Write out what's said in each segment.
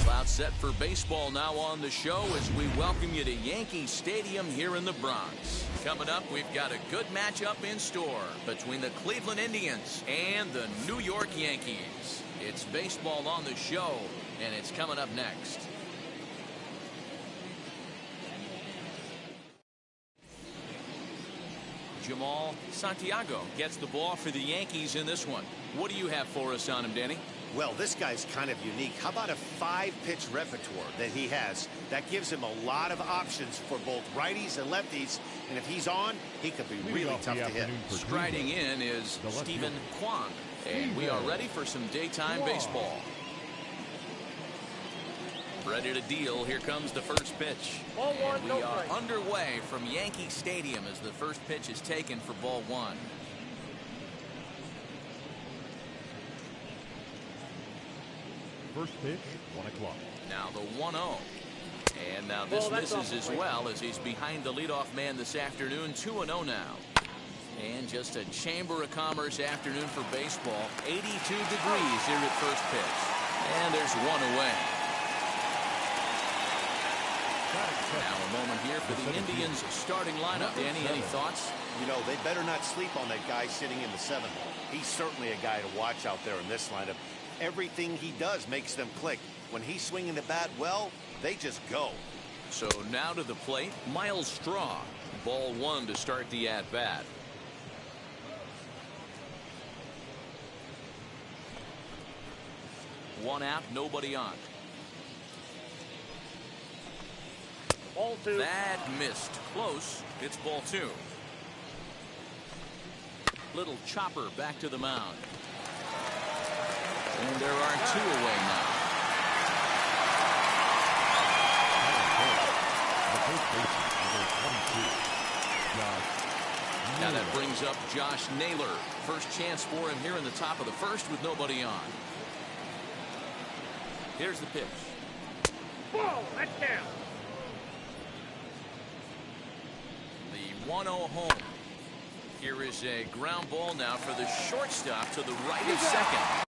About set for baseball now on the show as we welcome you to Yankee Stadium here in the Bronx. Coming up, we've got a good matchup in store between the Cleveland Indians and the New York Yankees. It's baseball on the show, and it's coming up next. Jamal Santiago gets the ball for the Yankees in this one. What do you have for us on him, Danny? Well, this guy's kind of unique. How about a 5-pitch repertoire that he has? That gives him a lot of options for both righties and lefties. And if he's on, he could be really tough to hit. Striding in is Stephen Kwan. And we are ready for some daytime baseball. Ready to deal. Here comes the first pitch. And we are underway from Yankee Stadium as the first pitch is taken for ball one. First pitch, 1 o'clock. Now the 1-0. And now this misses as well as he's behind the leadoff man this afternoon. 2-0 now. And just a Chamber of Commerce afternoon for baseball. 82 degrees here at first pitch. And there's one away. Now a moment here for the Indians starting lineup. Danny, any thoughts? You know, they better not sleep on that guy sitting in the 7th hole. He's certainly a guy to watch out there in this lineup. Everything he does makes them click. When he's swinging the bat well, they just go. So now to the plate, Miles Straw. Ball one to start the at-bat. One out, nobody on. Ball two. That missed. Close. It's ball two. Little chopper back to the mound. And there are two away now. Now that brings up Josh Naylor. First chance for him here in the top of the first with nobody on. Here's the pitch. Ball, that's down. The 1-0 home. Here is a ground ball now for the shortstop to the right of second.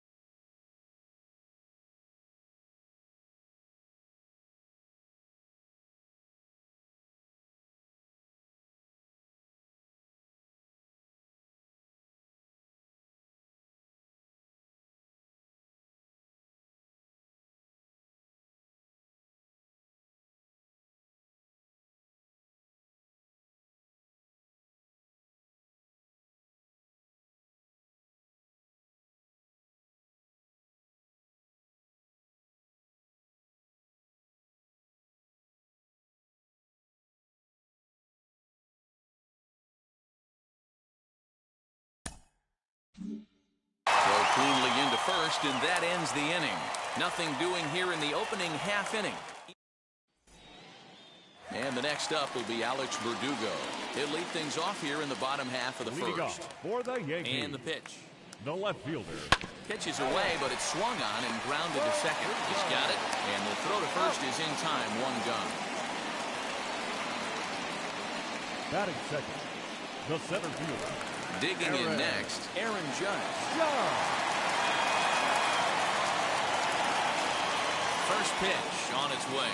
Throw cleanly into first, and that ends the inning. Nothing doing here in the opening half inning. And the next up will be Alex Verdugo. He'll lead things off here in the bottom half of the first. For the Yankees. And the pitch. The left fielder. Pitches away, but it's swung on and grounded to second. He's got it, and the throw to first is in time. One gone. Batting second, the center fielder. Digging in next, Aaron Judge. First pitch on its way.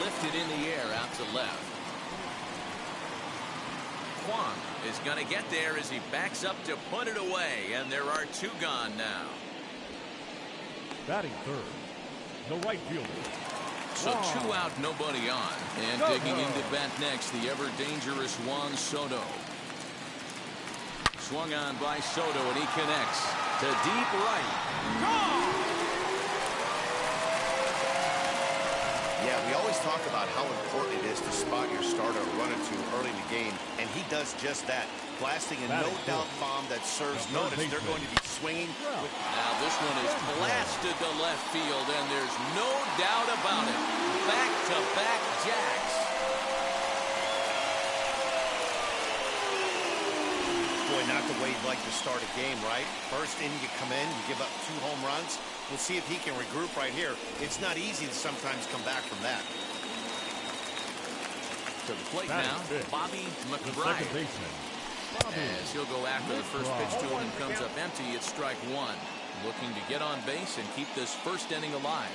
lifted in the air out to left. Kwong is going to get there as he backs up to put it away, and there are two gone now. Batting third, the right fielder. So two out, nobody on. And digging into bat next, the ever-dangerous Juan Soto. Swung on by Soto, and he connects to deep right. Gone! Yeah, we always talk about how important it is to spot your starter run or two early in the game, and he does just that, blasting a no-doubt bomb that serves notice. They're going to be swinging. Now this one is blasted to left field, and there's no doubt about it. Back-to-back jacks. Boy, not the way you'd like to start a game, right? First inning, you come in, you give up 2 home runs. We'll see if he can regroup right here. It's not easy to sometimes come back from that. To the plate now, Bobby McBride. As he'll go after the first pitch to him and comes up empty, it's strike one. Looking to get on base and keep this first inning alive.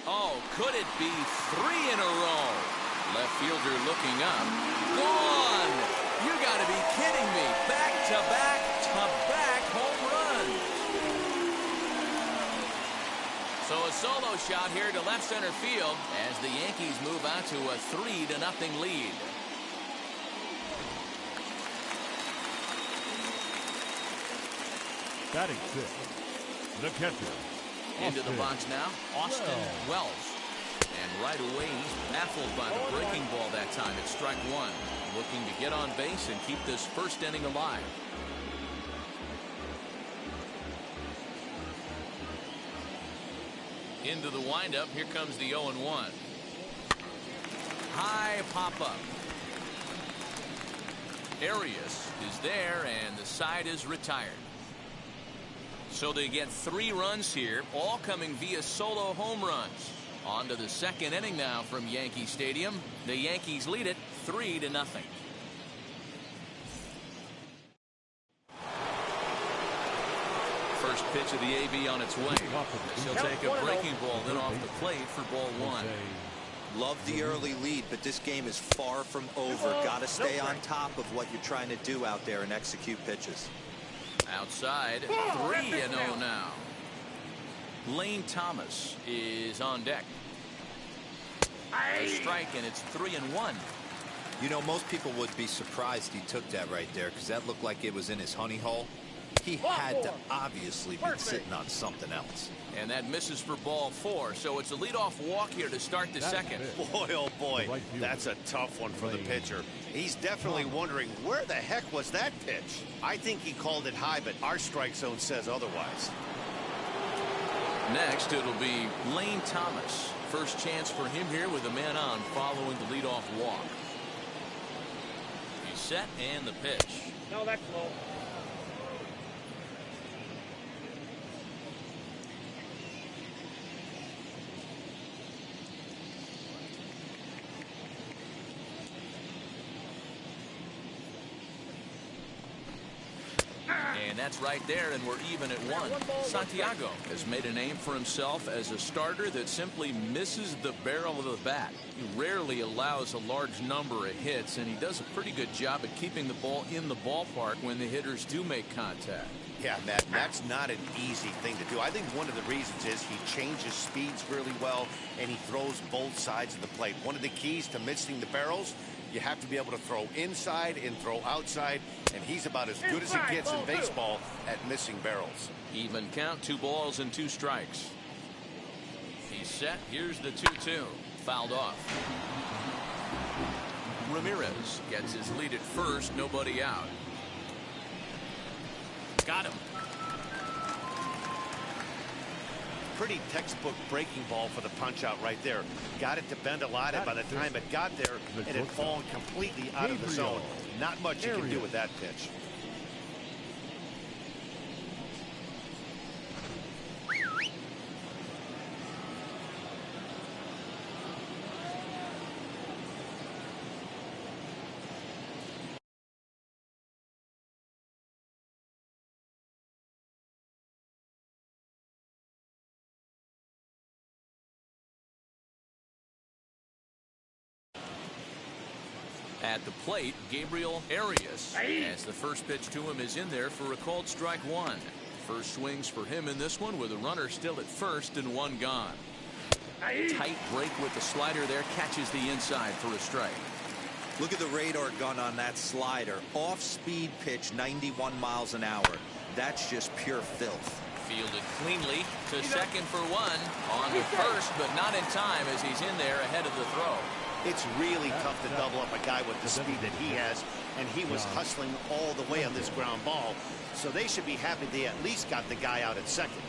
Oh, could it be 3 in a row? Left fielder looking up. Gone! You gotta be kidding me. Back-to-back home runs. So a solo shot here to left center field as the Yankees move out to a 3-0 lead. Batting fifth, the catcher. Into the box now, Austin Wells. And right away, he's baffled by the breaking ball that time. It's strike one. Looking to get on base and keep this first inning alive. Into the windup. Here comes the 0-1. High pop-up. Arias is there, and the side is retired. So they get 3 runs here, all coming via solo home runs. On to the second inning now from Yankee Stadium. The Yankees lead it 3-0. First pitch of the AB on its way. He'll take a breaking ball then off the plate for ball one. Love the early lead, but this game is far from over. Got to stay on top of what you're trying to do out there and execute pitches. Outside, 3-0 now. Lane Thomas is on deck. A strike, and it's 3-1. You know, most people would be surprised he took that right there because that looked like it was in his honey hole. He had to obviously be sitting on something else. And that misses for ball 4, so it's a leadoff walk here to start the second. Boy, oh boy, that's a tough one for the pitcher. He's definitely wondering, where the heck was that pitch? I think he called it high, but our strike zone says otherwise. Next, it'll be Lane Thomas. First chance for him here with a man on following the leadoff walk. He's set, and the pitch. No, that's low. And that's right there, and we're even at 1. Santiago has made a name for himself as a starter that simply misses the barrel of the bat. He rarely allows a large number of hits, and he does a pretty good job at keeping the ball in the ballpark when the hitters do make contact. Yeah, Matt, that's not an easy thing to do. I think one of the reasons is he changes speeds really well, and he throws both sides of the plate. One of the keys to missing the barrels, you have to be able to throw inside and throw outside, and he's about as good as it gets in baseball at missing barrels. Even count, 2 balls and 2 strikes. He's set. Here's the 2-2. Fouled off. Ramirez gets his lead at first. Nobody out. Got him. Pretty textbook breaking ball for the punch out right there. Got it to bend a lot, and by the time it got there, it had fallen completely out of the zone. Not much you can do with that pitch. At the plate, Gabriel Arias, as the first pitch to him is in there for a called strike one. First swings for him in this one with a runner still at first and one gone. Tight break with the slider there, catches the inside for a strike. Look at the radar gun on that slider. Off-speed pitch, 91 miles an hour. That's just pure filth. Fielded cleanly to second for one. On to first, but not in time as he's in there ahead of the throw. It's really tough to double up a guy with the speed that he has, and he was hustling all the way on this ground ball. So they should be happy they at least got the guy out at second.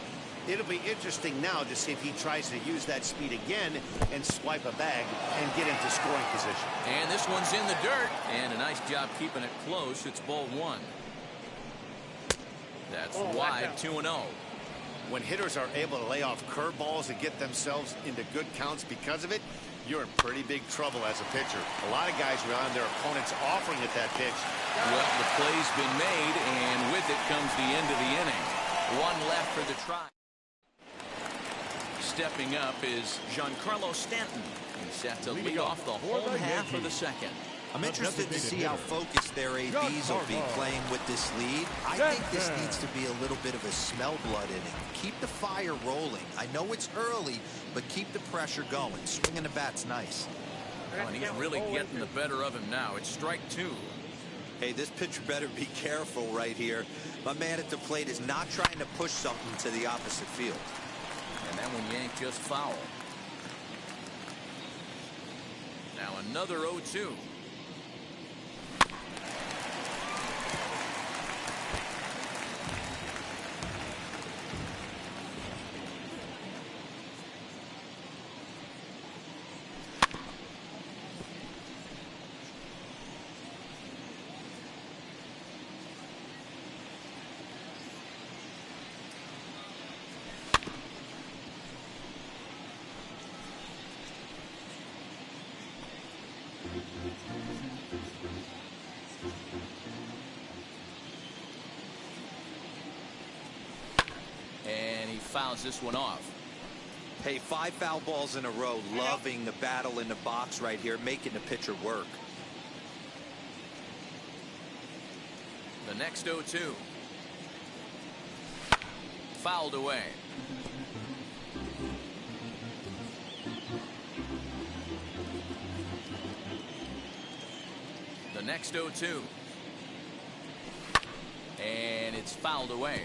It'll be interesting now to see if he tries to use that speed again and swipe a bag and get into scoring position. And this one's in the dirt, and a nice job keeping it close. It's ball one. That's wide, 2-0. When hitters are able to lay off curveballs and get themselves into good counts because of it, you're in pretty big trouble as a pitcher. A lot of guys rely on their opponents offering at that pitch. Well, the play's been made, and with it comes the end of the inning. One left for the try. Stepping up is Giancarlo Stanton. He's set to lead off the home half of the second. I'm interested to see how focused their ABs will be playing with this lead. I think this needs to be a little bit of a smell blood inning. Keep the fire rolling. I know it's early, but keep the pressure going. Swinging the bat's nice. And he's really getting the better of him now. It's strike two. Hey, this pitcher better be careful right here. My man at the plate is not trying to push something to the opposite field. And that one yanked just foul. Now another 0-2. Fouls this one off. Hey, 5 foul balls in a row. Loving the battle in the box right here, making the pitcher work. The next 0-2. Fouled away. The next 0-2. And it's fouled away.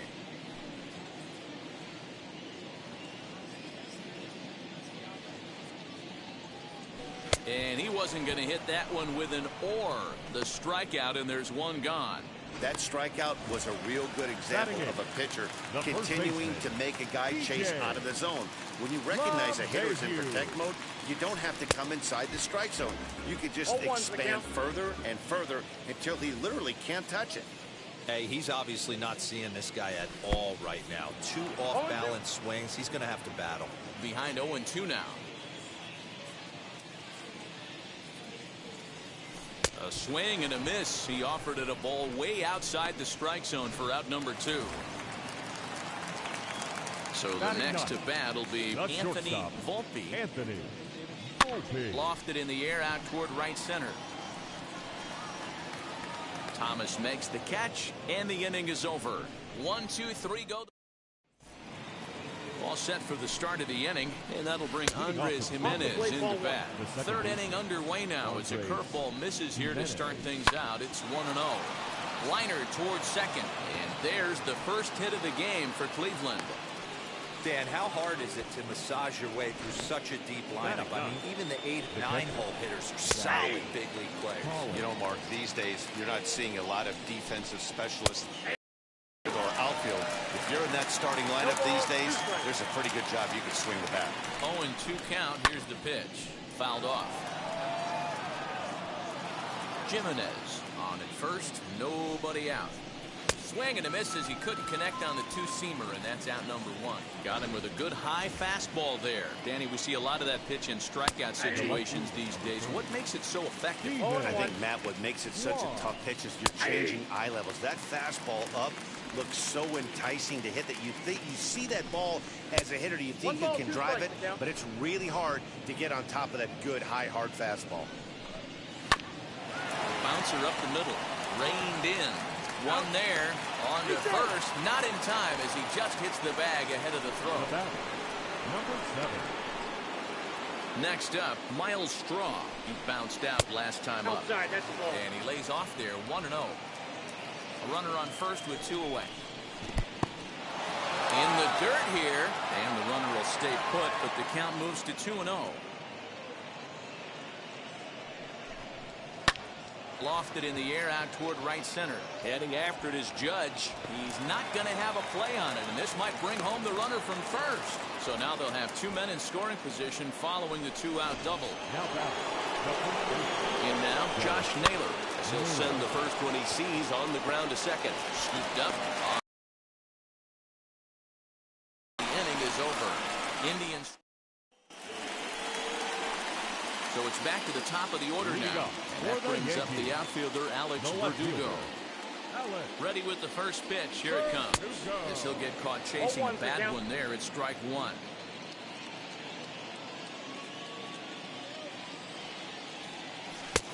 And he wasn't going to hit that one with an or. The strikeout, and there's one gone. That strikeout was a real good example of a pitcher continuing to make a guy chase out of the zone. When you recognize a hitter's in protect mode, you don't have to come inside the strike zone. You can just expand further and further until he literally can't touch it. Hey, he's obviously not seeing this guy at all right now. 2 off-balance swings. He's going to have to battle. Behind 0-2 now. A swing and a miss. He offered it a ball way outside the strike zone for out number 2. So the next to bat will be Anthony Volpe. Lofted in the air out toward right center. Thomas makes the catch, and the inning is over. 1, 2, 3, go. All set for the start of the inning, and that'll bring Andres Jimenez into bat. Third inning underway now as a curveball misses here to start things out. It's 1-0. Liner towards second, and there's the first hit of the game for Cleveland. Dan, how hard is it to massage your way through such a deep lineup? I mean, even the 8 and 9 hole hitters are solid big league players. You know, Mark, these days you're not seeing a lot of defensive specialists or outfield. If you're in that starting lineup these days, there's a pretty good job you can swing the bat. 0-2 count. Here's the pitch. Fouled off. Jimenez on at first. Nobody out. Swing and a miss as he couldn't connect on the two-seamer, and that's out number 1. Got him with a good high fastball there. Danny, we see a lot of that pitch in strikeout situations these days. What makes it so effective? I think, Matt, what makes it such a tough pitch is you're changing eye levels. That fastball up looks so enticing to hit that you think you see that ball as a hitter, you think you can drive it, but it's really hard to get on top of that good high hard fastball. Spencer up the middle. Reined in. One there. On to first. Not in time as he just hits the bag ahead of the throw. Number 7. Next up, Miles Straw. He bounced out last time up. Outside, that's the ball. And he lays off there, 1-0. A runner on first with 2 away. In the dirt here, and the runner will stay put, but the count moves to 2-0. Lofted in the air out toward right center. Heading after it is Judge. He's not going to have a play on it, and this might bring home the runner from first. So now they'll have 2 men in scoring position following the 2-out double. In now, Josh Naylor. He'll send the first one he sees on the ground to second. Scooped up. The inning is over. Indians. So it's back to the top of the order now. And that brings up the outfielder, Alex Verdugo. Ready with the first pitch. Here it comes. This he'll get caught chasing a bad one there. It's strike 1.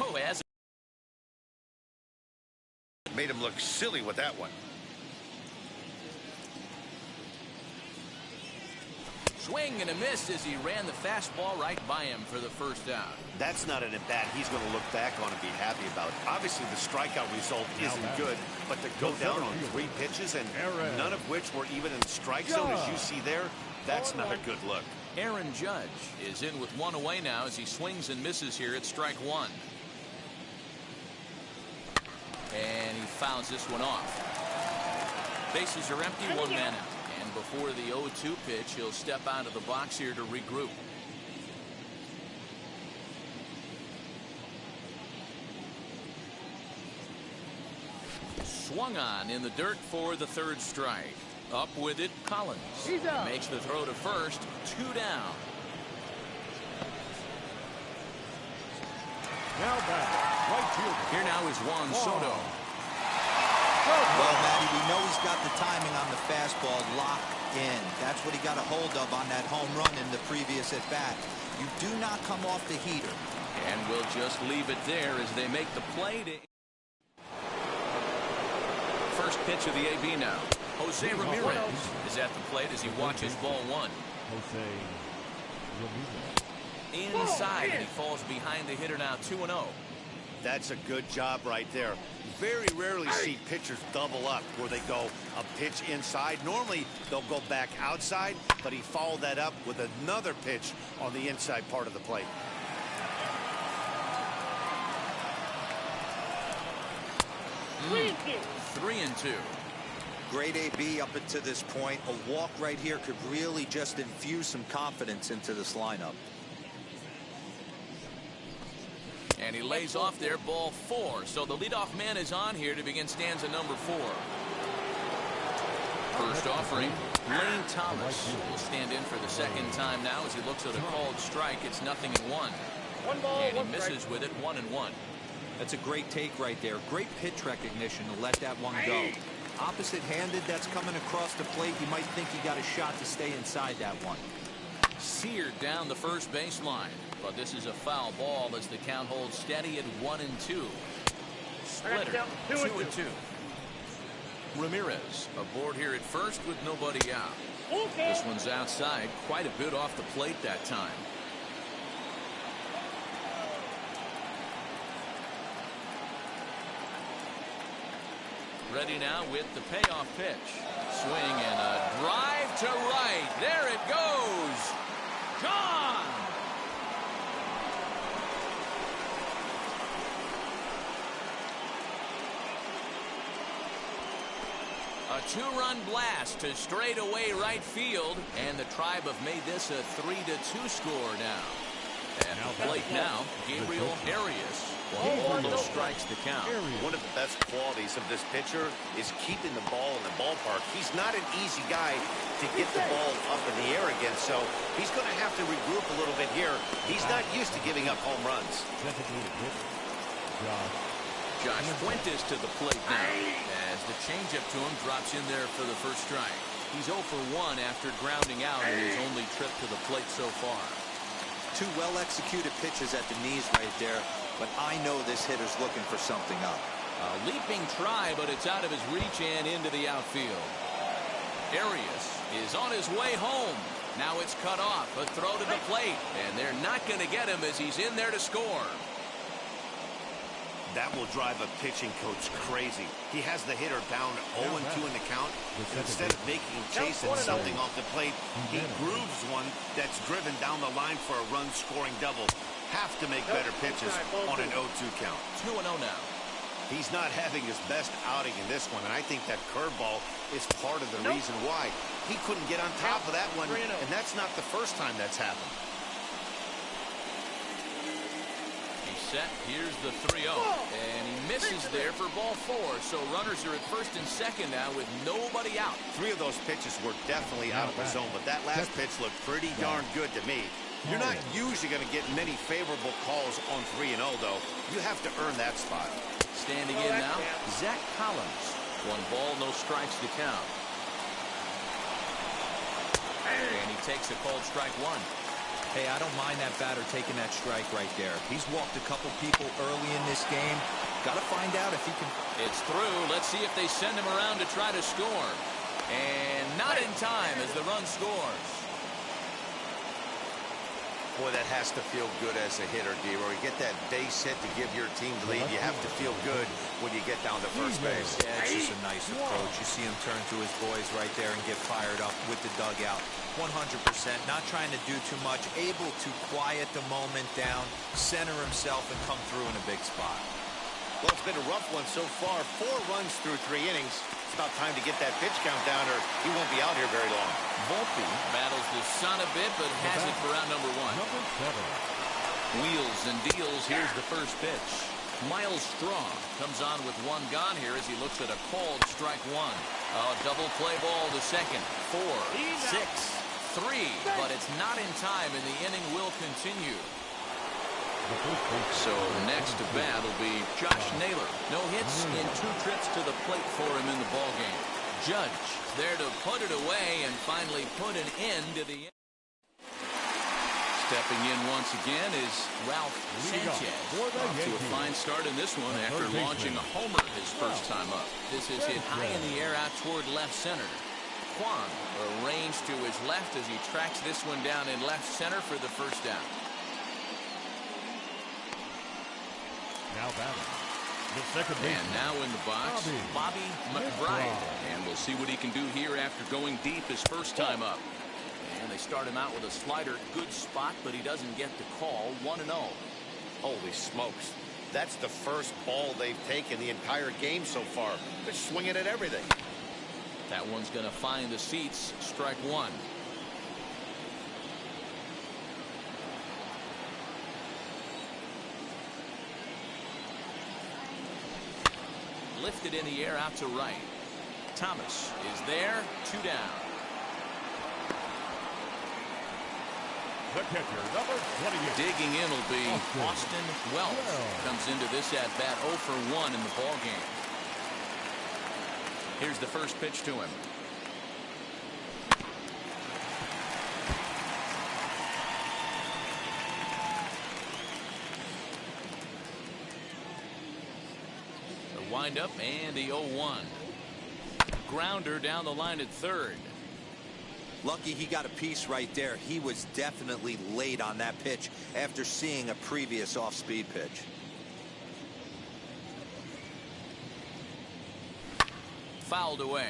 Oh, as Made him look silly with that one. swing and a miss as he ran the fastball right by him for the first out. That's not an at-bat he's going to look back on and be happy about. Obviously, the strikeout result isn't good, but to go down on 3 pitches and none of which were even in the strike zone, as you see there, that's not a good look. Aaron Judge is in with 1 away now as he swings and misses here at strike 1. And he fouls this one off. Bases are empty, 1 man out. And before the 0-2 pitch, he'll step out of the box here to regroup. Swung on in the dirt for the 3rd strike. Up with it, Collins. Makes the throw to first. 2 down. Now back, right fielder. Here now is Juan Soto. Well, Matty, we know he's got the timing on the fastball locked in. That's what he got a hold of on that home run in the previous at-bat. You do not come off the heater. And we'll just leave it there as they make the play to... First pitch of the AB now. Jose Ramirez is at the plate as he watches ball 1. Jose Ramirez. Inside, and he falls behind the hitter now, 2-0. That's a good job right there. Very rarely see pitchers double up where they go a pitch inside. Normally, they'll go back outside, but he followed that up with another pitch on the inside part of the plate. Mm. 3-2. Great AB up until this point. A walk right here could really just infuse some confidence into this lineup. And he lays off there, ball 4. So the leadoff man is on here to begin stanza number 4. First offering, Lane Thomas will stand in for the 2nd time now as he looks at a called strike. It's 0-1. And he misses with it, 1-1. That's a great take right there. Great pitch recognition to let that one go. Opposite-handed, that's coming across the plate. You might think he got a shot to stay inside that one. Seared down the first baseline. But this is a foul ball as the count holds steady at 1-2. Splitter, 2-2. Ramirez aboard here at first with nobody out. This one's outside, quite a bit off the plate that time. Ready now with the payoff pitch. Swing and a drive to right. There it goes. Gone. A 2-run blast to straightaway right field, and the Tribe have made this a 3-2 score now. At the plate now, Gabriel Arias. 1 strikes the count. One of the best qualities of this pitcher is keeping the ball in the ballpark. He's not an easy guy to get the ball up in the air again, so he's going to have to regroup a little bit here. He's not used to giving up home runs. Josh Fuentes to the plate now as the changeup to him drops in there for the first strike. He's 0 for 1 after grounding out in his only trip to the plate so far. Two well-executed pitches at the knees right there, but I know this hitter's looking for something up. A leaping try, but it's out of his reach and into the outfield. Arias is on his way home. Now it's cut off, a throw to the plate, and they're not going to get him as he's in there to score. That will drive a pitching coach crazy. He has the hitter down 0-2 in the count. Instead of making him chasing something off the plate, he grooves one that's driven down the line for a run-scoring double. Have to make better pitches on an 0-2 count. 2-0 now. He's not having his best outing in this one, and I think that curveball is part of the reason why. He couldn't get on top of that one, and that's not the first time that's happened. Set. Here's the 3-0, and he misses there for ball 4. So runners are at first and second now with nobody out. 3 of those pitches were definitely out of the zone, but that last pitch looked pretty darn good to me. You're not usually going to get many favorable calls on 3-0, though. You have to earn that spot. Standing in now, Zach Collins. 1 ball, no strikes to count. And he takes a called strike 1. Hey, I don't mind that batter taking that strike right there. He's walked a couple people early in this game. Got to find out if he can. It's through. Let's see if they send him around to try to score. And not in time as the run scores. Boy, that has to feel good as a hitter, D-Roy. You get that base hit to give your team the lead. You have to feel good when you get down to first base. Yeah, it's just a nice approach. You see him turn to his boys right there and get fired up with the dugout. 100%, not trying to do too much, able to quiet the moment down, center himself, and come through in a big spot. Well, it's been a rough one so far. 4 runs through 3 innings. It's about time to get that pitch count down, or he won't be out here very long. Volpe battles the sun a bit, but has it for round number 1. Number 7. Wheels and deals. Here's the first pitch. Miles Strong comes on with 1 gone here as he looks at a called strike 1. A double play ball to second. 4, 6, 3, but it's not in time, and the inning will continue. So next to bat will be Josh Naylor. No hits in 2 trips to the plate for him in the ballgame. Judge there to put it away and finally put an end to the inning. Stepping in once again is Ralph Sanchez. Off to a fine start in this one after launching a homer his first time up. This is hit high in the air out toward left center. Kwan arranged to his left as he tracks this one down in left center for the first down. Now batting. The second baseman. And now in the box, Bobby McBride. And we'll see what he can do here after going deep his first time up. And they start him out with a slider. Good spot, but he doesn't get the call. 1-0. Holy smokes. That's the first ball they've taken the entire game so far. They're swinging at everything. That one's going to find the seats. Strike 1. Lifted in the air out to right. Thomas is there. 2 down. The catcher, number 28. Digging in will be Austin Welch. Comes into this at bat 0 for 1 in the ball game. Here's the first pitch to him. The windup and the 0-1. Grounder down the line at third. Lucky he got a piece right there. He was definitely late on that pitch after seeing a previous off-speed pitch. Fouled away.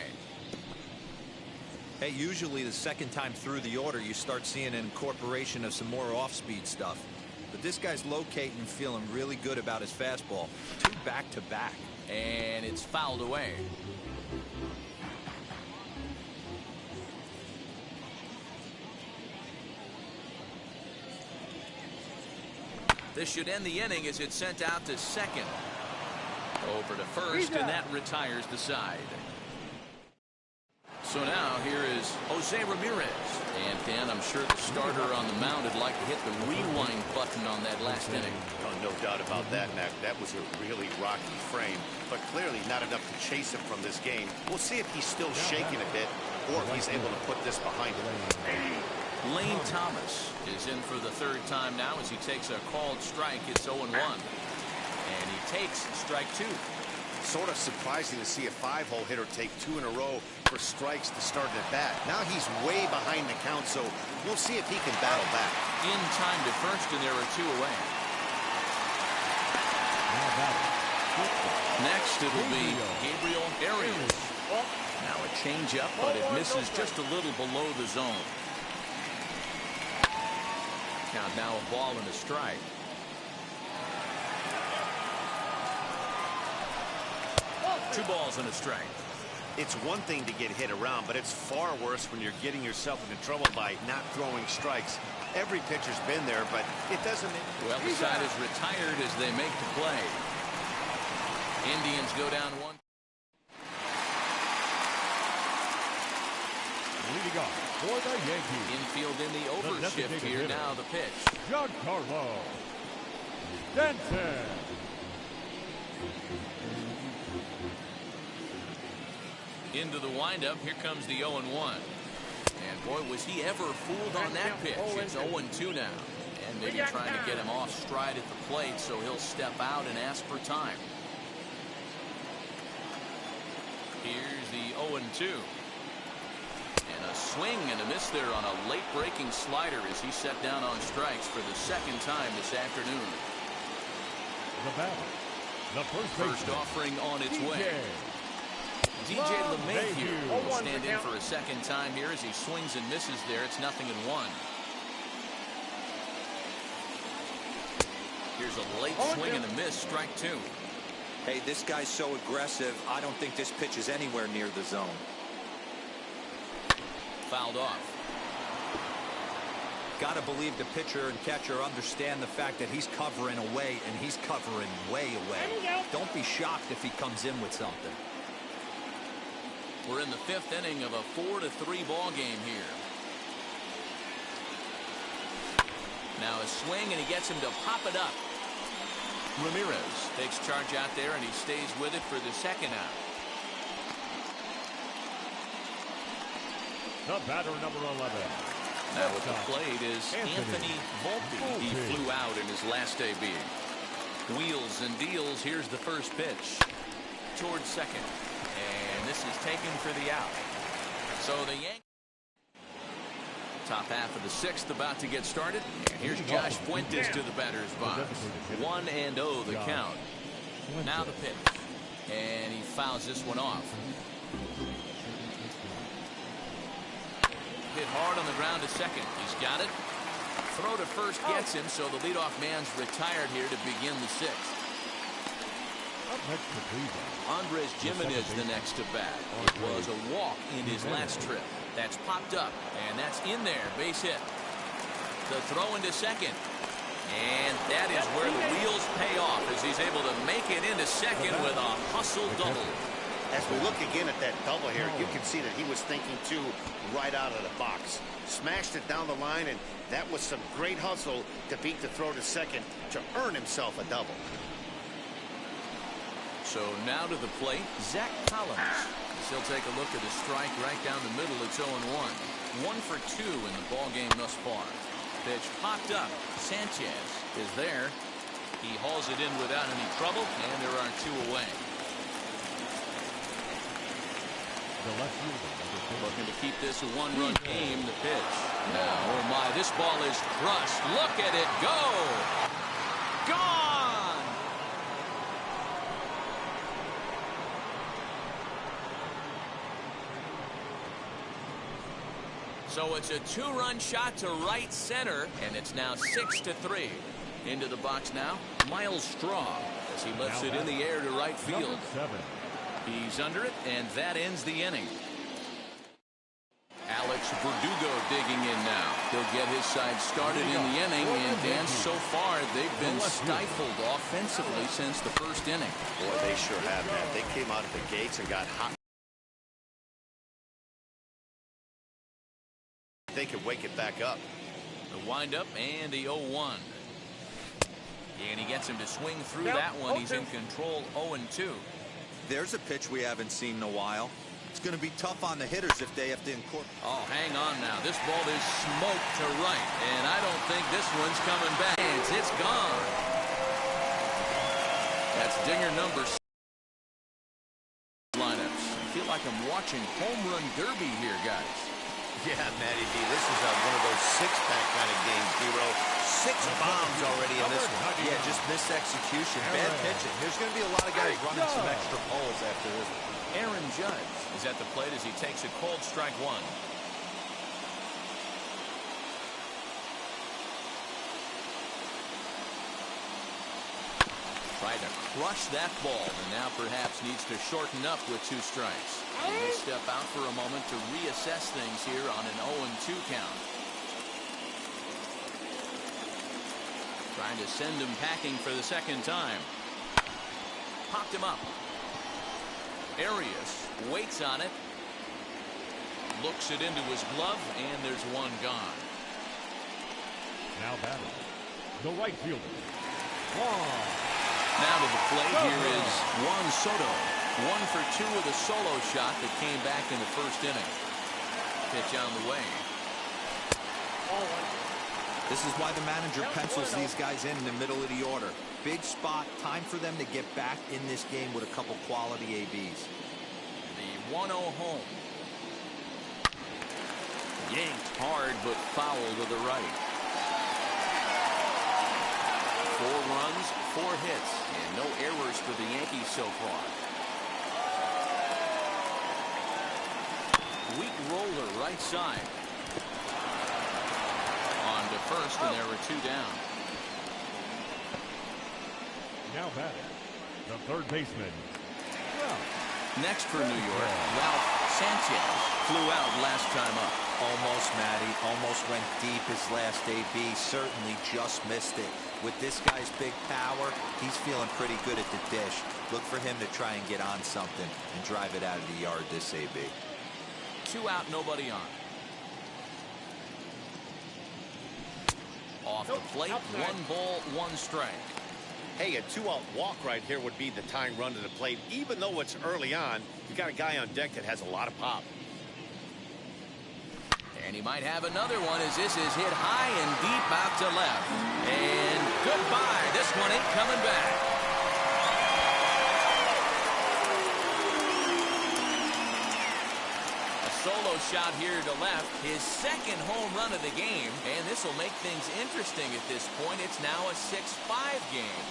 Hey, usually the second time through the order you start seeing an incorporation of some more off-speed stuff. But this guy's locating and feeling really good about his fastball. 2 back-to-back. And it's fouled away. This should end the inning as it's sent out to second. Over to first, and that retires the side. So now here is Jose Ramirez. And Dan, I'm sure the starter on the mound would like to hit the rewind button on that last inning. Oh, no doubt about that, Mac. That was a really rocky frame, but clearly not enough to chase him from this game. We'll see if he's still shaking a bit or if he's able to put this behind him. Lane Thomas is in for the third time now as he takes a called strike. It's 0-1. And he takes strike 2. Sort of surprising to see a 5-hole hitter take 2 in a row for strikes to start at bat. Now he's way behind the count, so we'll see if he can battle back. In time to first, and there are 2 away. Next, it'll be Gabriel Arias. Now a changeup, but it misses just a little below the zone. Count now a ball and a strike. Two balls and a strike. It's one thing to get hit around, but it's far worse when you're getting yourself into trouble by not throwing strikes. Every pitcher's been there, but it doesn't. Well, the side is retired as they make the play. Indians go down 1. Leading off for the Yankees. Infield in the overshift here. Hitter. Now the pitch. Giancarlo Stanton. Into the windup. Here comes the 0-1. And boy, was he ever fooled on that pitch. It's 0-2 now. And maybe trying to get him off stride at the plate, so he'll step out and ask for time. Here's the 0-2. And a swing and a miss there on a late breaking slider as he set down on strikes for the second time this afternoon. The batter, the First offering on its way. DJ LeMahieu will stand in for a second time here as he swings and misses there. It's 0-1. Here's a late swing and a miss, strike 2. Hey, this guy's so aggressive, I don't think this pitch is anywhere near the zone. Fouled off. Got to believe the pitcher and catcher understand the fact that he's covering away, and he's covering way away. Don't be shocked if he comes in with something. We're in the 5th inning of a 4-3 ball game here. Now a swing, and he gets him to pop it up. Ramirez takes charge out there, and he stays with it for the second out. The batter, number 11. Now at the plate is Anthony Volpe. He flew out in his last debut. Wheels and deals. Here's the first pitch towards second. And this is taken for the out. So the Yankees. Top half of the 6th about to get started. And here's Josh Fuentes to the batter's box. 1-0 the count. Now the pitch. And he fouls this one off. Hit hard on the ground to second. He's got it. Throw to first gets him, so the leadoff man's retired here to begin the 6th. Andres Gimenez the next to bat. It was a walk in his last trip. That's popped up, and that's in there. Base hit. The throw into second. And that is where the wheels pay off as he's able to make it into second with a hustle double. As we look again at that double here, you can see that he was thinking too right out of the box. Smashed it down the line, and that was some great hustle to beat the throw to second to earn himself a double. So now to the plate, Zach Collins. He'll take a look at a strike right down the middle. It's 0-1. 1 for 2 in the ball game thus far. Pitch popped up. Sanchez is there. He hauls it in without any trouble, and there are 2 away. Looking to keep this a 1-run game. The pitch. Now, oh my, this ball is crushed. Look at it go. Gone. So it's a 2-run shot to right center, and it's now 6-3. Into the box now, Miles Straw as he lets it in the air to right field. He's under it, and that ends the inning. Alex Verdugo digging in now. He'll get his side started in the inning, and Dan, so far they've been stifled offensively since the first inning. Boy, they sure have, man. They came out of the gates and got hot. They could wake it back up. The windup and the 0-1. And he gets him to swing through that one. He's in control. 0-2. There's a pitch we haven't seen in a while. It's going to be tough on the hitters if they have to incorporate. Oh, hang on now. This ball is smoked to right, and I don't think this one's coming back. It's gone. That's dinger number 6. Lineups. I feel like I'm watching home run derby here, guys. Yeah, Matty D, this is one of those six-pack kind of games, D-Row. 6 bombs already in this one. Yeah, just missed execution. Bad pitching. There's going to be a lot of guys running some extra poles after this one. Aaron Judge is at the plate as he takes a cold strike one. Tried to crush that ball and now perhaps needs to shorten up with 2 strikes. And he'll step out for a moment to reassess things here on an 0-2 count. Trying to send him packing for the second time. Popped him up. Arias waits on it. Looks it into his glove, and there's one gone. Now batting, the right fielder, Juan. Now to the plate, here is Juan Soto. 1 for 2 with a solo shot that came back in the first inning. Pitch on the way. This is why the manager pencils these guys in the middle of the order. Big spot, time for them to get back in this game with a couple quality ABs. The 1-0 home. Yanked hard, but foul to the right. 4 runs, 4 hits, and no errors for the Yankees so far. Weak roller right side. On to first, and there were 2 down. Now batting, the third baseman, Ralph. Next for New York, Ralph Sanchez flew out last time up. Almost, Matty. Almost went deep his last AB. Certainly just missed it. With this guy's big power, he's feeling pretty good at the dish. Look for him to try and get on something and drive it out of the yard this AB. 2 out, nobody on. Off the plate, 1 ball, 1 strike. Hey, a 2-out walk right here would be the tying run to the plate. Even though it's early on, you got a guy on deck that has a lot of pop. And he might have another one as this is hit high and deep out to left. And goodbye. This one ain't coming back. A solo shot here to left. His second home run of the game. And this will make things interesting at this point. It's now a 6-5 game.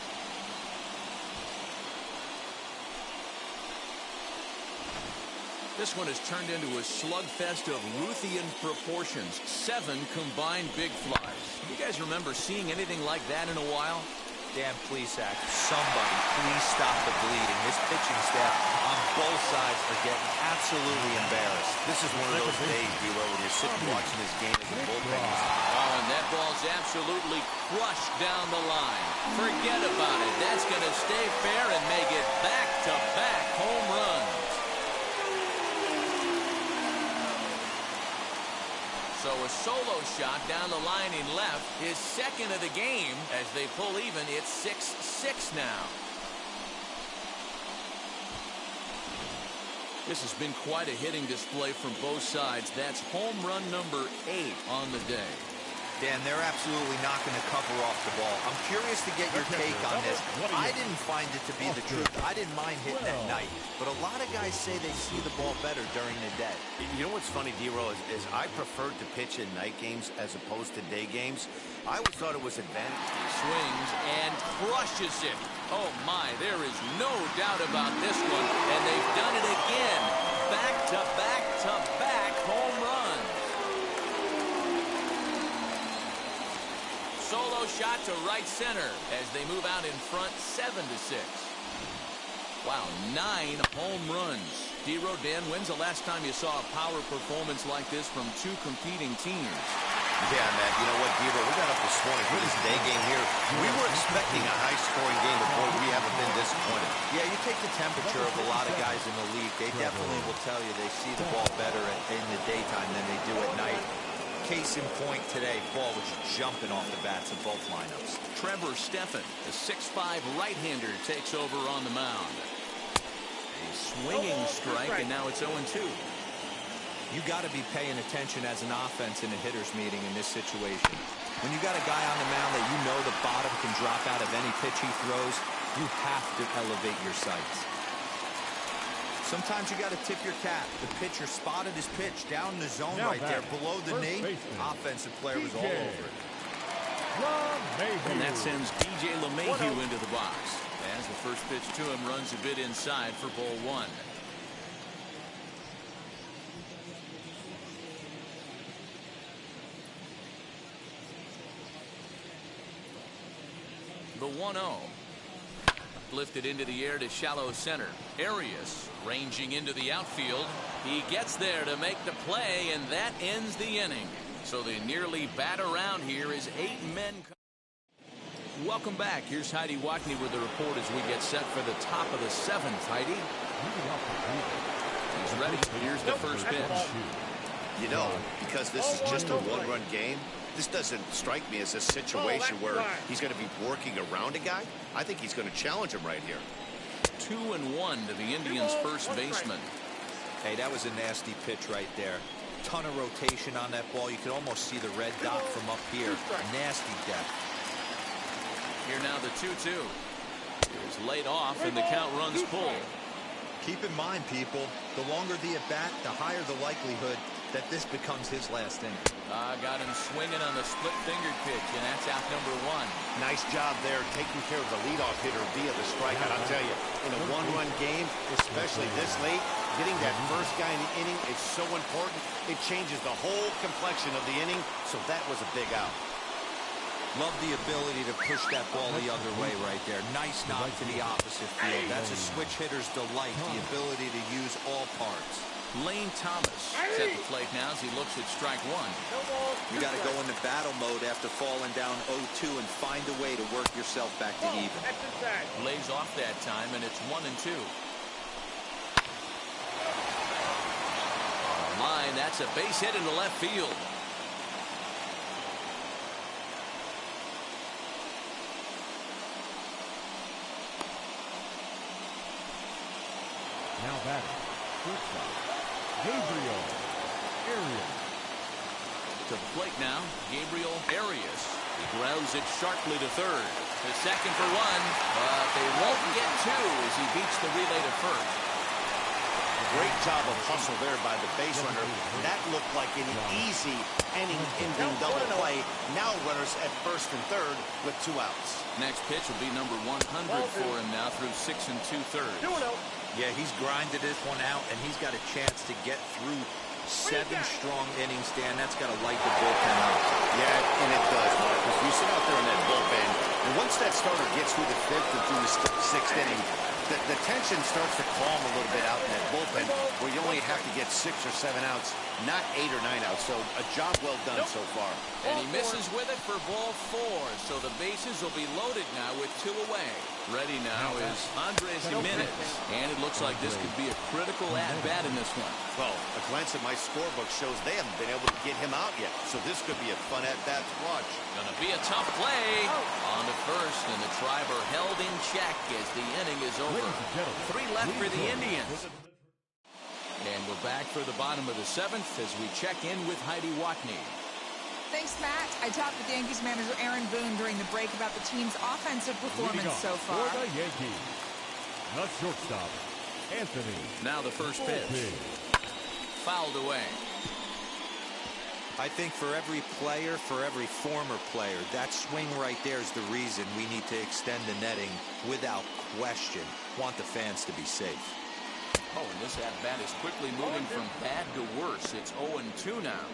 This one has turned into a slugfest of Ruthian proportions. 7 combined big flies. You guys remember seeing anything like that in a while? Dan Plesac, somebody please stop the bleeding. This pitching staff on both sides are getting absolutely embarrassed. This is one of those days, D-Row, when you're sitting watching this game as a bullpen. Oh, and that ball's absolutely crushed down the line. Forget about it. That's going to stay fair and make it back-to-back home runs. So a solo shot down the line in left, his second of the game. As they pull even, it's 6-6 now. This has been quite a hitting display from both sides. That's home run number 8 on the day. Dan, they're absolutely not going to cover off the ball. I'm curious to get your take on this. I didn't find it to be the truth. I didn't mind hitting at night. But a lot of guys say they see the ball better during the day. You know what's funny, D-Row, is I preferred to pitch in night games as opposed to day games. I always thought it was advantage. He swings and crushes it. Oh, my, there is no doubt about this one. And they've done it again. Back-to-back-to-back home runs. Solo shot to right center as they move out in front 7-6. Wow, 9 home runs. D-Rodan, when's the last time you saw a power performance like this from 2 competing teams? Yeah, Matt, you know what, D-Row, we got up this morning for this day game here. We were expecting a high-scoring game, but boy, we haven't been disappointed. Yeah, you take the temperature of a lot of guys in the league. They definitely will tell you they see the ball better in the daytime than they do at night. Case in point today, ball was jumping off the bats of both lineups. Trevor Stephan, the 6'5" right-hander, takes over on the mound. A swinging strike, and now it's 0-2. You got to be paying attention as an offense in a hitter's meeting in this situation. When you got a guy on the mound that you know the bottom can drop out of any pitch he throws, you have to elevate your sights. Sometimes you got to tip your cap. The pitcher spotted his pitch down in the zone Now right there below the knee. baseman, Offensive player was all over it. And that sends DJ LeMahieu into the box as the first pitch to him runs a bit inside for ball 1. The 1-0. Lifted into the air to shallow center. Arias ranging into the outfield. He gets there to make the play, and that ends the inning. So they nearly bat around here as 8 men. Welcome back. Here's Heidi Watney with the report as we get set for the top of the 7th. Heidi. He's ready. Here's the first pitch. You know, because this is just a one-run game, this doesn't strike me as a situation where he's going to be working around a guy. I think he's going to challenge him right here. 2-1 to the Indians' first baseman. Hey, that was a nasty pitch right there. Ton of rotation on that ball. You could almost see the red dot from up here. Nasty depth. Here now the 2-2. It's laid off, and the count runs full. Keep in mind, people, the longer the at-bat, the higher the likelihood that this becomes his last inning. Got him swinging on the split-fingered pitch, and that's out number 1. Nice job there taking care of the leadoff hitter via the strikeout. I'll tell you, in a one-run game, especially this late, getting that first guy in the inning is so important. It changes the whole complexion of the inning, so that was a big out. Love the ability to push that ball the other way right there. Nice knock to the opposite field. That's a switch hitter's delight, the ability to use all parts. Lane Thomas at the plate now as he looks at strike 1. You got to go into battle mode after falling down 0-2 and find a way to work yourself back to even. Lays off that time, and it's 1-2. Line, that's a base hit into left field. Now batting, shortstop, Gabriel Arias. To the plate now, Gabriel Arias. He grounds it sharply to third. To second for 1, but they won't get 2 as he beats the relay to first. Great job of hustle there by the base runner. That looked like an easy inning-ending double play. Now runners at first and third with 2 outs. Next pitch will be number 100 for him now through 6 2/3. Yeah, he's grinded this one out, and he's got a chance to get through 7 strong innings, Dan. That's got to light the bullpen up. Yeah, and it does, Mark. If you sit out there in that bullpen, and once that starter gets through the 5th and through the 6th inning, the tension starts to calm a little bit out in that bullpen, where you only have to get 6 or 7 outs, not 8 or 9 outs. So a job well done so far. And he misses with it for ball 4, so the bases will be loaded now with 2 away. Ready now is Andres Jimenez, and it looks like this could be a critical at-bat in this one. Well, a glance at my scorebook shows they haven't been able to get him out yet, so this could be a fun at-bat to watch. Gonna be a tough play. On to first, and the Triber held in check as the inning is over. 3 left for the Indians. And we're back for the bottom of the 7th as we check in with Heidi Watney. Thanks, Matt. I talked with Yankees manager Aaron Boone during the break about the team's offensive performance so far. For the Yankees, the shortstop, Anthony. Now the first pitch. Fouled away. I think for every player, for every former player, that swing right there is the reason we need to extend the netting without question. Want the fans to be safe. Oh, and this at-bat is quickly moving from bad to worse. It's 0-2 now.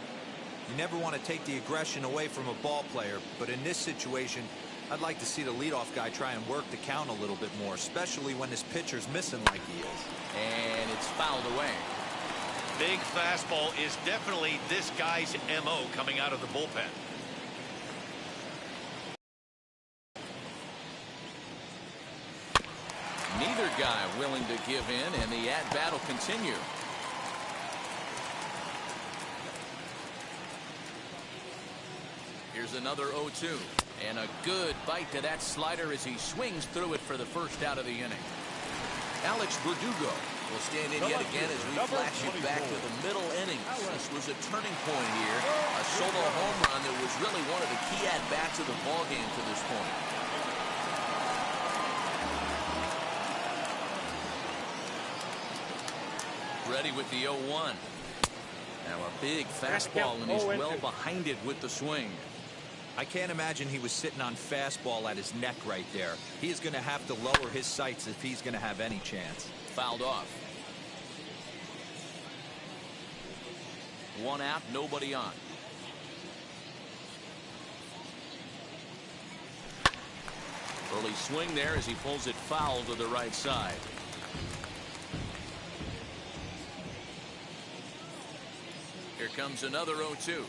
You never want to take the aggression away from a ball player, but in this situation, I'd like to see the leadoff guy try and work the count a little bit more, especially when this pitcher's missing like he is. And it's fouled away. Big fastball is definitely this guy's MO coming out of the bullpen. Neither guy willing to give in, and the at-bat will continue. Here's another 0-2, and a good bite to that slider as he swings through it for the first out of the inning. Alex Verdugo We'll stand in yet again as we flash it back to the middle innings. This was a turning point here. A solo home run that was really one of the key at-bats of the ballgame to this point. Ready with the 0-1. Now a big fastball, and he's well behind it with the swing. I can't imagine he was sitting on fastball at his neck right there. He is going to have to lower his sights if he's going to have any chance. Fouled off. One out, nobody on. Early swing there as he pulls it foul to the right side. Here comes another 0-2.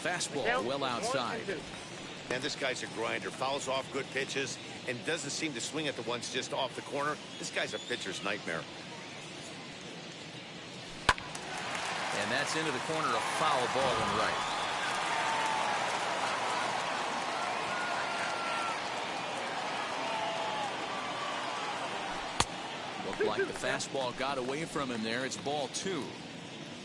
Fastball well outside. And this guy's a grinder. Fouls off good pitches and doesn't seem to swing at the ones just off the corner. This guy's a pitcher's nightmare. And that's into the corner, a foul ball and right. Looked like the fastball got away from him there. It's ball 2.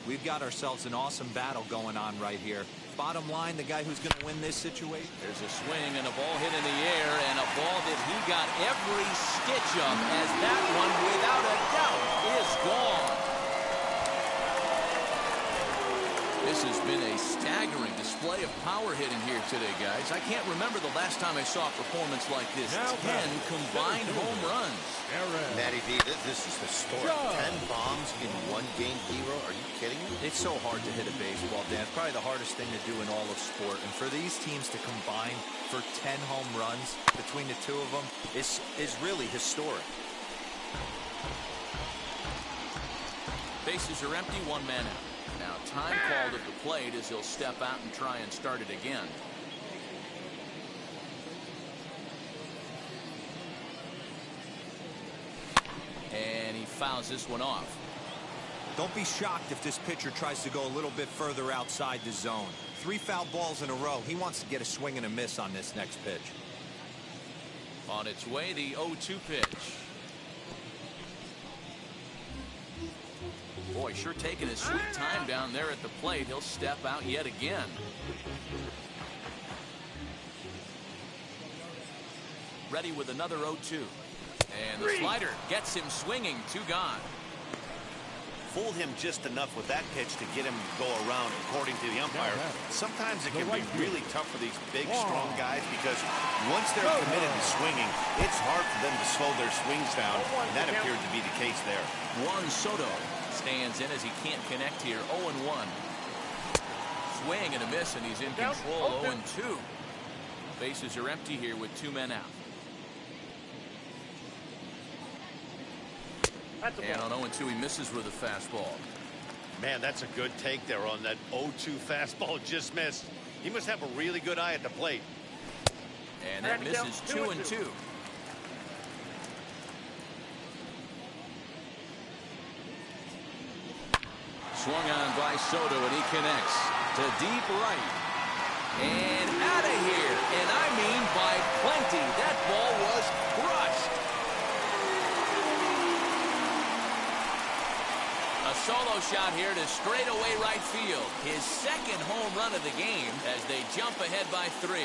We've got ourselves an awesome battle going on right here. Bottom line, the guy who's going to win this situation. There's a swing and a ball hit in the air, and a ball that he got every stitch of, as that one, without a doubt, is gone. This has been a staggering display of power hitting here today, guys. I can't remember the last time I saw a performance like this. 10 combined home runs. Matty V, this is historic. 10 bombs in one game, Hero. Are you kidding me? It's so hard to hit a baseball, Dan. It's probably the hardest thing to do in all of sport. And for these teams to combine for 10 home runs between the two of them is really historic. Bases are empty, one man out. Now time called at the plate as he'll step out and try and start it again. And he fouls this one off. Don't be shocked if this pitcher tries to go a little bit further outside the zone. 3 foul balls in a row. He wants to get a swing and a miss on this next pitch. On its way, the 0-2 pitch. Boy, sure taking his sweet time down there at the plate. He'll step out yet again. Ready with another 0-2. And the slider gets him swinging. 2 gone. Fooled him just enough with that pitch to get him to go around, according to the umpire. Sometimes it can be really tough for these big, strong guys because once they're committed to swinging, it's hard for them to slow their swings down, and that appeared to be the case there. Juan Soto stands in as he can't connect here. 0-1. Swing and a miss, and he's in control. 0-2. Bases are empty here with 2 men out. And on 0-2, he misses with a fastball. Man, that's a good take there on that 0-2 fastball just missed. He must have a really good eye at the plate. And that misses 2-2. Swung on by Soto, and he connects to deep right. And out of here. And I mean by plenty. That ball was crushed. A solo shot here to straightaway right field. His second home run of the game as they jump ahead by 3.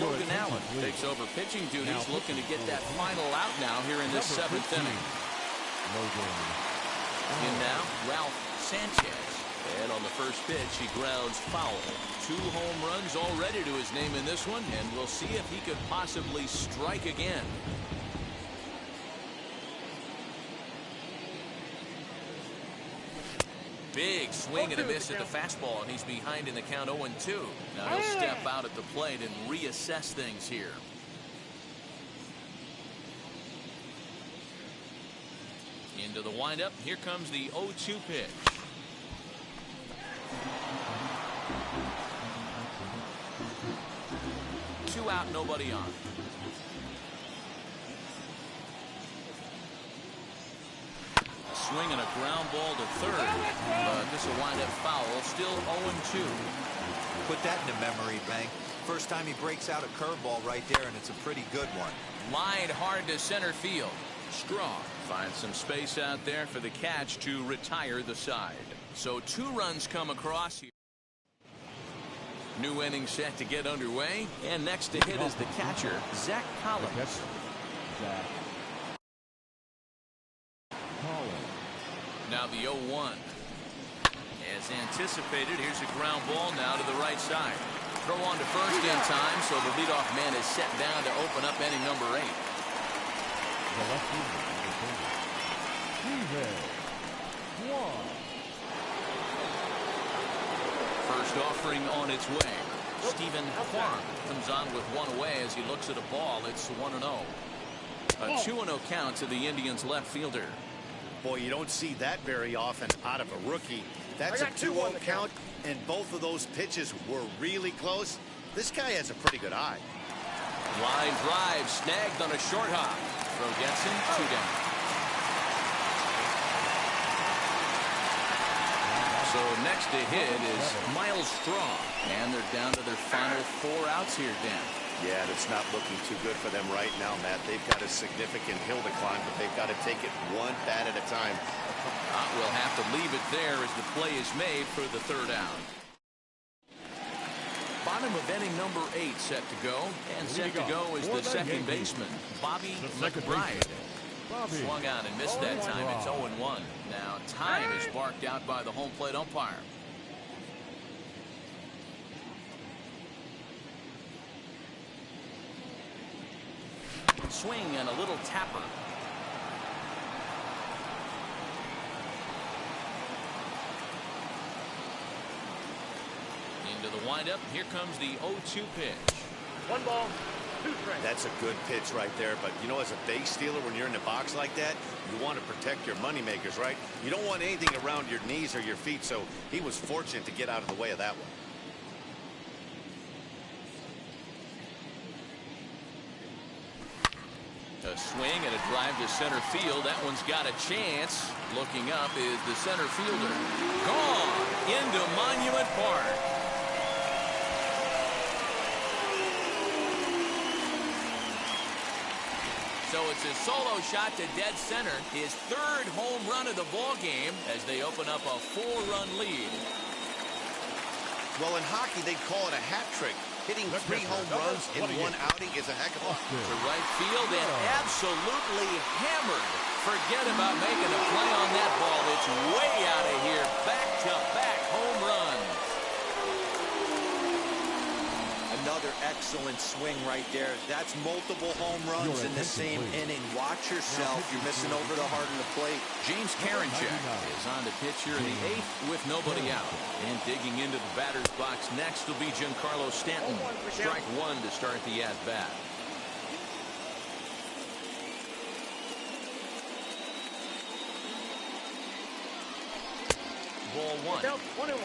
Logan Allen takes over pitching duties, looking to get that final out now here in this 7th inning. In now, Ralph Sanchez. And on the first pitch, he grounds foul. 2 home runs already to his name in this one, and we'll see if he could possibly strike again. Big swing and a miss at the fastball, and he's behind in the count 0-2. Now he'll step out at the plate and reassess things here. Into the windup. Here comes the 0-2 pitch. Two out, nobody on. Swing and a ground ball to third. But this a windup foul. Still 0-2. Put that in the memory bank. First time he breaks out a curveball right there, and it's a pretty good one. Lined hard to center field. Strong finds some space out there for the catch to retire the side. So 2 runs come across here. New inning set to get underway, and next to hit is the catcher, Zach Collins. Now the 0-1. As anticipated, here's a ground ball now to the right side. Throw on to first in time, so the leadoff man is set down to open up inning number 8. First offering on its way. Stephen Kwan comes on with 1 away as he looks at a ball. It's 1-0. A 2-0 count to the Indians left fielder. Boy, you don't see that very often out of a rookie. That's a 2-0 count, and both of those pitches were really close. This guy has a pretty good eye. Line drive snagged on a short hop. Throw gets him, 2 down. So next to hit is Miles Straw, and they're down to their final 4 outs here, Dan. Yeah, that's not looking too good for them right now, Matt. They've got a significant hill to climb, but they've got to take it 1 bat at a time. We'll have to leave it there as the play is made for the 3rd out. Bottom of inning number 8 set to go, and set to go is the second baseman, Bobby McBride. Swung out and missed that time. It's 0-1. Now time is barked out by the home plate umpire. Swing and a little tapper. Into the windup. Here comes the 0-2 pitch. 1 ball, 2 strikes. That's a good pitch right there, but you know, as a base stealer, when you're in the box like that, you want to protect your moneymakers, right? You don't want anything around your knees or your feet, so he was fortunate to get out of the way of that one. A swing and a drive to center field. That one's got a chance. Looking up is the center fielder. Gone into Monument Park. So it's a solo shot to dead center. His 3rd home run of the ball game as they open up a 4-run lead. Well, in hockey, they call it a hat trick. Hitting 3 home runs in 1 outing is a heck of a lot. To right field and absolutely hammered. Forget about making a play on that ball. It's way out of here. Back-to-back home runs. Another excellent swing right there. That's multiple home runs in the same inning. Watch yourself. You're missing over the heart of the plate. James Karinchak is on the pitch here in the 8th with nobody out. And digging into the batter's box next will be Giancarlo Stanton. Strike 1 to start the at-bat. Ball 1. 1-1.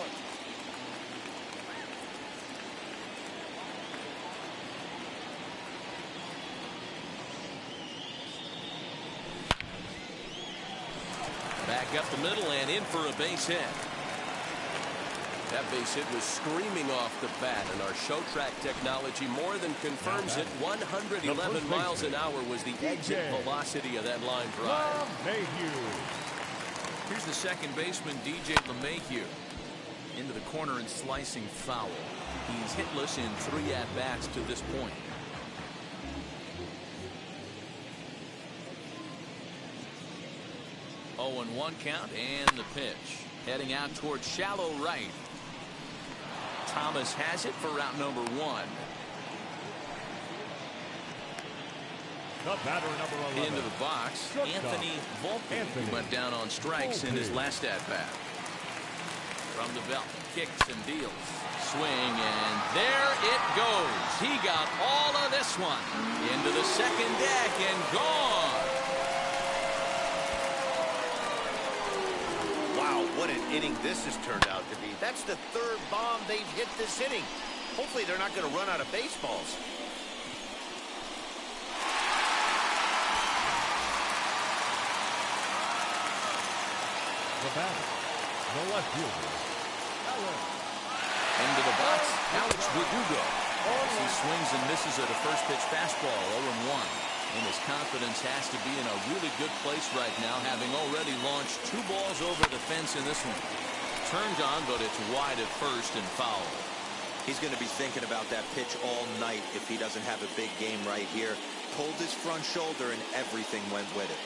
Back up the middle and in for a base hit. That base hit was screaming off the bat, and our show track technology more than confirms it. 111 miles an hour was the exit velocity of that line drive. Here's the second baseman, DJ LeMahieu. Into the corner and slicing foul. He's hitless in 3 at-bats to this point. Oh, and 1 count and the pitch. Heading out towards shallow right. Thomas has it for route number 1. The batter, number 11. Into the box, Anthony Volpe, who went down on strikes in his last at-bat. From the belt, kicks and deals. Swing, and there it goes. He got all of this one. Into the second deck and gone. Wow, what an inning this has turned out to be. That's the 3rd bomb they've hit this inning. Hopefully they're not going to run out of baseballs. The batter, The left fielder. Into the box, Alex Verdugo. As he swings and misses at a first pitch fastball, 0-1. And his confidence has to be in a really good place right now, having already launched 2 balls over the fence in this one. Turned on, but it's wide at first and foul. He's going to be thinking about that pitch all night if he doesn't have a big game right here. Pulled his front shoulder and everything went with it.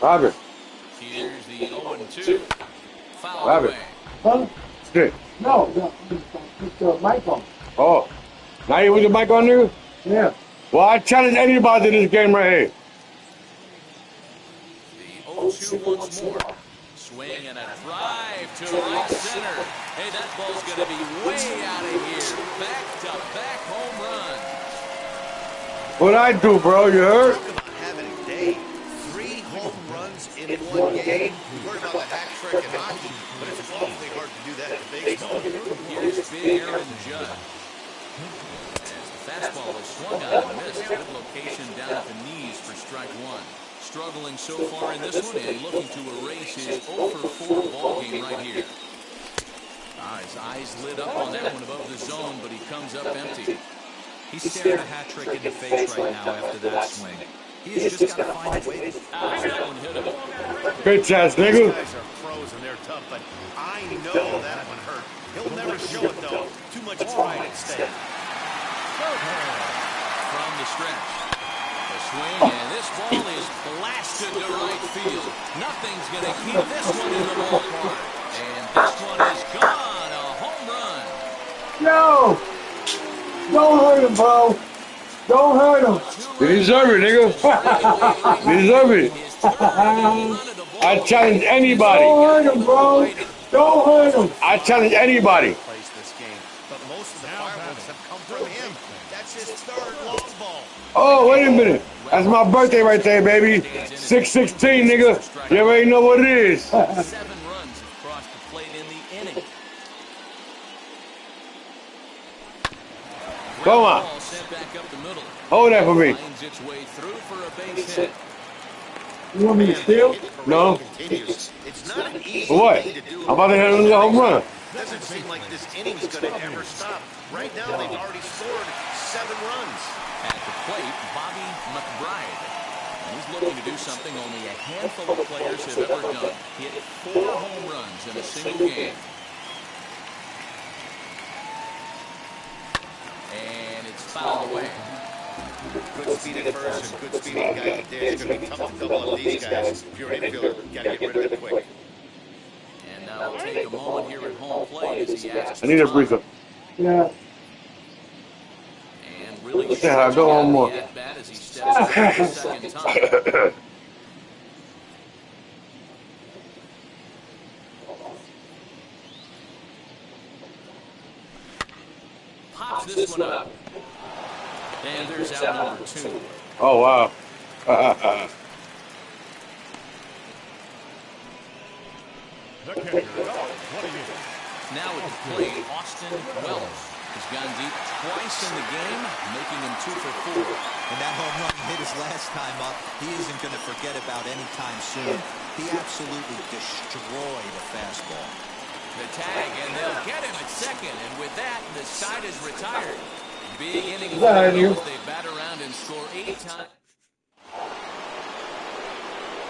Robert. Here's the 0-2. Foul Robert. away. Huh? Stick. No, it's the mic on. Oh. Now you with the mic on, nigga? Yeah. Well, I challenge anybody to this game right here. The 0-2 once more. Swing and a drive to right center. Hey, that ball's going to be way out of here. Back-to-back home run. What I do, bro? You heard? Talk about having a day. 3 home runs in one game. We heard about the hat trick in hockey, but it's awfully hard to do that in baseball. Here's big Aaron Judd. As the fastball is swung on and missed. Good location down at the knees for strike 1. Struggling so far in this one and looking to erase his 0-4 ball game right here. His eyes lit up on that one above the zone, but he comes up empty. He's staring a hat trick in the face right now after that swing. He has just got to find a way to... That one hit him. Bitch ass These nigga. guys are pros and they're tough, but I know that one hurt. He'll never show it, though. Too much pride at stake. From the stretch. The swing, and this ball is blasted to right field. Nothing's going to keep this one in the ballpark. And this one is gone. A home run. Yo! Don't hurt him, bro. Don't hurt him. You deserve it, nigga. You deserve it. I challenge anybody. Don't hurt him, bro. Don't hurt him. I challenge anybody. Plays this game, but most of the fireworks have come from him. That's his 3rd long ball. Oh, wait a minute. That's my birthday right there, baby. 6/16, nigga. You already know what it is. 7 runs across the plate in the inning. Come on. Ball sent back up the middle. Hold that for me. Finds its way through for a base hit. You want me to steal? No. Continues. It's not an easy For what? thing to do. I'm about to hit another home run. Doesn't seem like this inning's going to ever stop. Right now, they've already scored 7 runs. At the plate, Bobby McBride. And he's looking to do something only a handful of players have ever done. Hit 4 home runs in a single game. And it's fouled away. Good speed at first and good speed at guy at there. It's going to be tough to double up these guys. If you're an infielder, you got to get rid of it quick. And now we'll take a moment here at home plate as he asks. I need a breather. Yeah. And really Yeah, go on more. at bat as he steps up for the second time. Pops this one up. And there's out number 2. Oh, wow. The catcher, 28. Now at the plate, Austin Wells has gone deep twice in the game, making him 2 for 4. And that home run hit his last time up. He isn't going to forget about any time soon. He absolutely destroyed a fastball. The tag, and they'll get him at second. And with that, the side is retired. Big inning for the Bills. They bat around and score 8 times.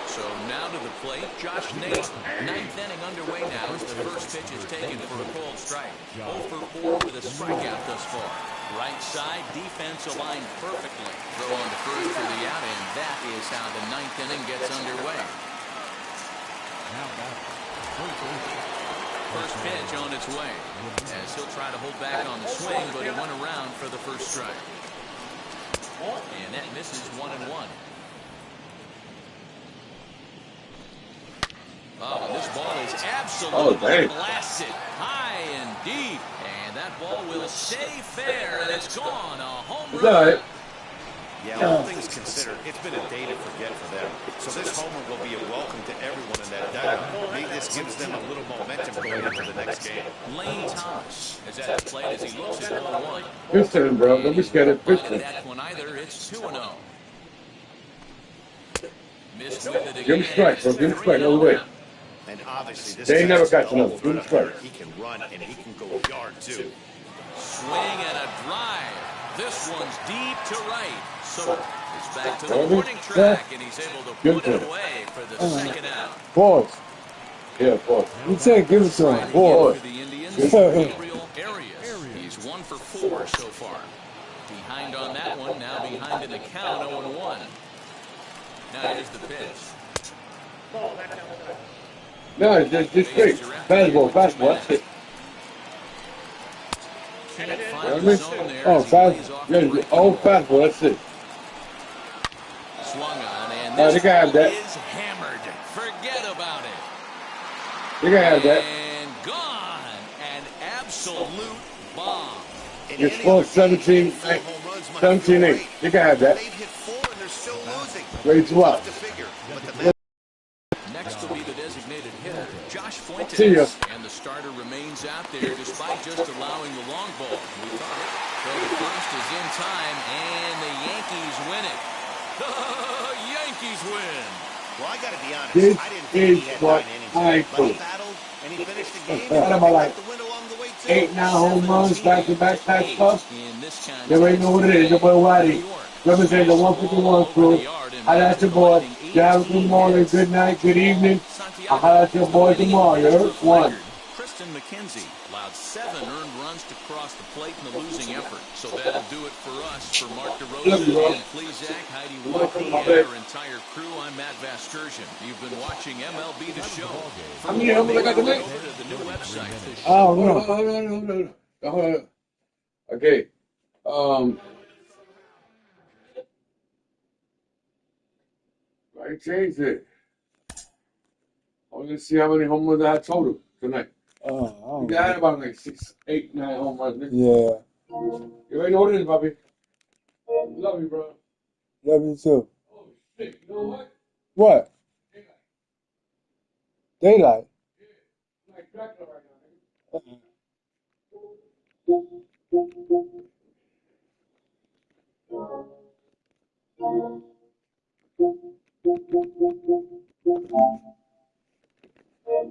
So now to the plate, Josh Nate. 9th inning underway now as the first pitch is taken for a cold strike. 0 for 4 with a strikeout thus far. Right side, defense aligned perfectly. Throw on to first for the out, and that is how the 9th inning gets underway. First pitch on its way, as he'll try to hold back on the swing, but he went around for the first strike. And that misses 1-1. Oh, and this ball is absolutely blasted high and deep. And that ball will stay fair, and it's gone. A home run. Yeah, all things considered, it's been a day to forget for them. So this homer will be a welcome to everyone in that dugout. Maybe this gives them a little momentum going into the next game. Lane Thomas is at the plate as he looks at 0-1. Pitch to him, bro. Don't be scared of pitch to him. That one either. It's 2-0. Missed with it again. Give him strike, bro. Give him strike all the way. And obviously, this They ain't never got guy's enough. Give him strike. He can run and he can go yard too. Swing and a drive. This one's deep to right. So it's back to the Ready? warning track, and he's able to Give put it it to him. away for the second out. Pause. Yeah, boy. You said give it to him. Boy. For the Indians, Gabriel Arias. He's 1 for 4 so far. Behind on that one, now behind in the count, 0-1. Now here's the pitch. No, it's just straight. Fastball, fastball. That's it. Can't You know find what I the mean? zone there. Oh, as he lays fast. off Yeah, the right oh, field. fastball. That's it. Swung on, and They this can have ball that. is hammered. Forget about it. You can have that. And gone. An absolute bomb. Your score 17, 17-8. You can have that. They've hit 4 and they're still losing. Grade 12. To figure. But the Next will be the designated hitter, Josh Fuentes. See ya. And the starter remains out there despite just allowing the long ball. We thought it. So the first is in time, and the Yankees win it. The Yankees win. Well, I got to be honest. This I didn't think he is had what 9 innings. I But he do. battled and he finished the game. What And about he like got the win along the way too. 8, 9 home runs back to back type stuff? In this contest, You already know what it is. Your boy Whitey. Representing the 151 crew. Holla at your boy. You have a good morning, good night, good evening. I'll holla at your boy tomorrow. You heard? One. Kristen McKenzie allowed 7 earned runs to cross the plate in the losing effort. So that'll do it for us. For Mark Love you, bro. DeRosa and Plesac, Heidi Watkey, and our entire crew, I'm Matt Vasturgeon. You've been watching MLB The Show. How many of them I got to make? Go to the new website. Oh, Hold no. on, hold on. Okay. I changed it. I want to see how many home runs I had total tonight. Oh, I had about like 6, 8, 9 home runs. nigga. yeah. You already know what it is, Bobby. Love you, bro. Love you too. Oh, shit. You know what? What? Daylight. I'm like Dracula right now, nigga.